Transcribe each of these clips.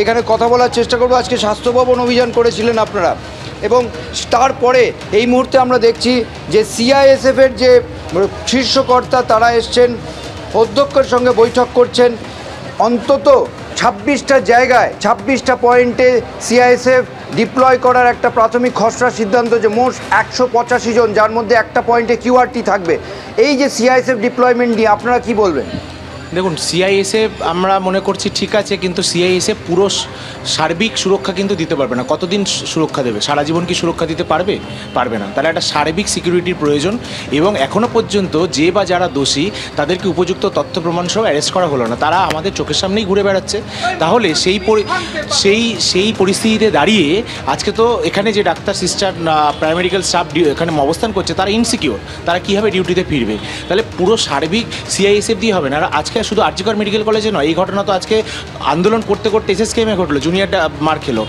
এখানে কথা বলার চেষ্টা করব। আজকে স্বাস্থ্য ভবন অভিযান করেছিলেন আপনারা, এবং তারপরে এই মুহূর্তে আমরা দেখছি যে সিআইএসএফের যে শীর্ষকর্তা তারা এসছেন, অধ্যক্ষের সঙ্গে বৈঠক করছেন। অন্তত 26টা জায়গায় 26টা পয়েন্টে সিআইএসএফ ডিপ্লয় করার একটা প্রাথমিক খসড়া সিদ্ধান্ত, যে মোট 185 জন, যার মধ্যে একটা পয়েন্টে কিউআরটি থাকবে। এই যে সিআইএসএফ ডিপ্লয়মেন্ট নিয়ে আপনারা কি বলবেন? দেখুন, সিআইএসএফ আমরা মনে করছি ঠিক আছে, কিন্তু সিআইএসএফ পুরো সার্বিক সুরক্ষা কিন্তু দিতে পারবে না। কতদিন সুরক্ষা দেবে? সারা জীবন কি সুরক্ষা দিতে পারবে? পারবে না। তাহলে একটা সার্বিক সিকিউরিটির প্রয়োজন, এবং এখনও পর্যন্ত যে বা যারা দোষী তাদেরকে উপযুক্ত তথ্য প্রমাণ সহ অ্যারেস্ট করা হলো না। তারা আমাদের চোখের সামনেই ঘুরে বেড়াচ্ছে। তাহলে সেই পরিস্থিতিতে দাঁড়িয়ে আজকে তো এখানে যে ডাক্তার, সিস্টার, প্যারামেডিক্যাল স্টাফ এখানে অবস্থান করছে, তারা ইনসিকিউর, তারা কীভাবে ডিউটিতে ফিরবে? তাহলে পুরো সার্বিক সিআইএসএফ দিয়ে হবে না। আর আজকে শুধু আরজিকর মেডিকেল কলেজে নয়, এই ঘটনা তো আজকে আন্দোলন করতে করতে এসএসকেএমে ঘটলো, জুনিয়র মার খেলো,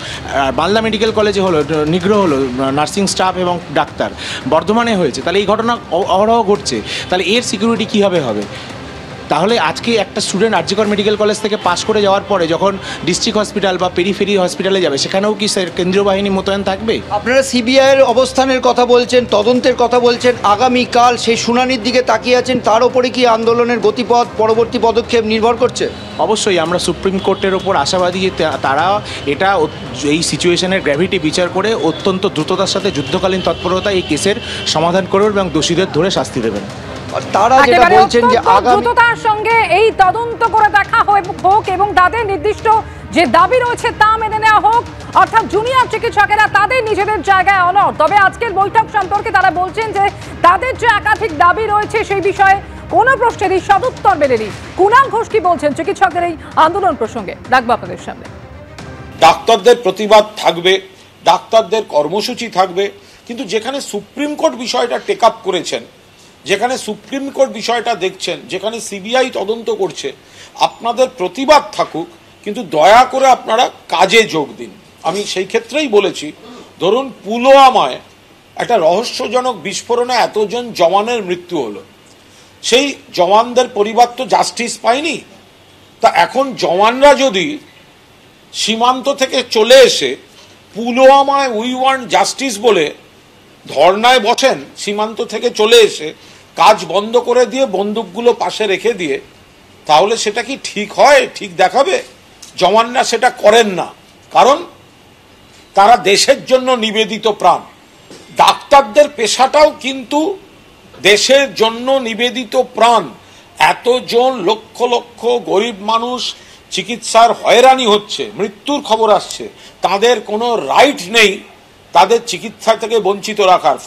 বাংলা মেডিকেল কলেজে হলো, নিগ্রহ হলো নার্সিং স্টাফ এবং ডাক্তার, বর্ধমানে হয়েছে। তাহলে এই ঘটনা অহরহ ঘটছে। তাহলে এর সিকিউরিটি কীভাবে হবে? তাহলে আজকে একটা স্টুডেন্ট আরজিকর মেডিকেল কলেজ থেকে পাশ করে যাওয়ার পরে যখন ডিস্ট্রিক্ট হসপিটাল বা পেরিফেরি হসপিটালে যাবে, সেখানেও কি কেন্দ্রীয় বাহিনী মোতায়েন থাকবে? আপনারা সিবিআইয়ের অবস্থানের কথা বলছেন, তদন্তের কথা বলছেন, আগামীকাল সেই শুনানির দিকে তাকিয়ে আছেন। তার উপরে কি আন্দোলনের গতিপথ, পরবর্তী পদক্ষেপ নির্ভর করছে? অবশ্যই আমরা সুপ্রিম কোর্টের ওপর আশাবাদী যে তারা এই সিচুয়েশনের গ্র্যাভিটি বিচার করে অত্যন্ত দ্রুততার সাথে যুদ্ধকালীন তৎপরতা এই কেসের সমাধান করবে এবং দোষীদের ধরে শাস্তি দেবেন। তারা যেটা বলছেন যে দ্রুততার সঙ্গে এই তদন্ত করে দেখা হোক এবং তাদের নির্দিষ্ট যে দাবি রয়েছে তা মেনে নেওয়া হোক, অর্থাৎ জুনিয়র চিকিৎসকেরা তাদের নিজেদের জায়গায় অনড়। তবে আজকের বৈঠক সম্পর্কে তারা বলছেন যে তাদের যে একাধিক দাবি রয়েছে সেই বিষয়ে কোনো প্রশ্নেরই সদুত্তর মেলেনি। কুণাল ঘোষ কি বলছেন চিকিৎসকদের এই আন্দোলন প্রসঙ্গে, রাখবো আপনাদের সামনে। ডাক্তারদের প্রতিবাদ থাকবে, ডাক্তারদের কর্মসূচি থাকবে, কিন্তু যেখানে সুপ্রিম কোর্ট বিষয়টা টেক আপ করেছেন, যেখানে সুপ্রিম কোর্ট বিষয়টা দেখছেন, যেখানে সিবিআই তদন্ত করছে, আপনাদের প্রতিবাদ থাকুক, কিন্তু দয়া করে আপনারা কাজে যোগ দিন। আমি সেই ক্ষেত্রেই বলেছি, ধরুন পুলওয়ামায় একটা রহস্যজনক বিস্ফোরণে এতজন জওয়ানের মৃত্যু হলো, সেই জওয়ানদের পরিবার তো জাস্টিস পায়নি। তা এখন জওয়ানরা যদি সীমান্ত থেকে চলে এসে পুলওয়ামায় উই ওয়ান্ট জাস্টিস বলে ধর্নায় বসেন, সীমান্ত থেকে চলে এসে কাজ বন্ধ করে দিয়ে বন্দুকগুলো পাশে রেখে দিয়ে, তাহলে সেটা কি ঠিক হয়? ঠিক দেখাবে? জওয়ানরা সেটা করেন না, কারণ তারা দেশের জন্য নিবেদিত প্রাণ। ডাক্তারদের পেশাটাও কিন্তু দেশের জন্য নিবেদিত প্রাণ। এতজন লক্ষ লক্ষ গরিব মানুষ চিকিৎসার হয়রানি হচ্ছে, মৃত্যুর খবর আসছে, তাদের কোনো রাইট নেই তাদের চিকিৎসা থেকে বঞ্চিত রাখার।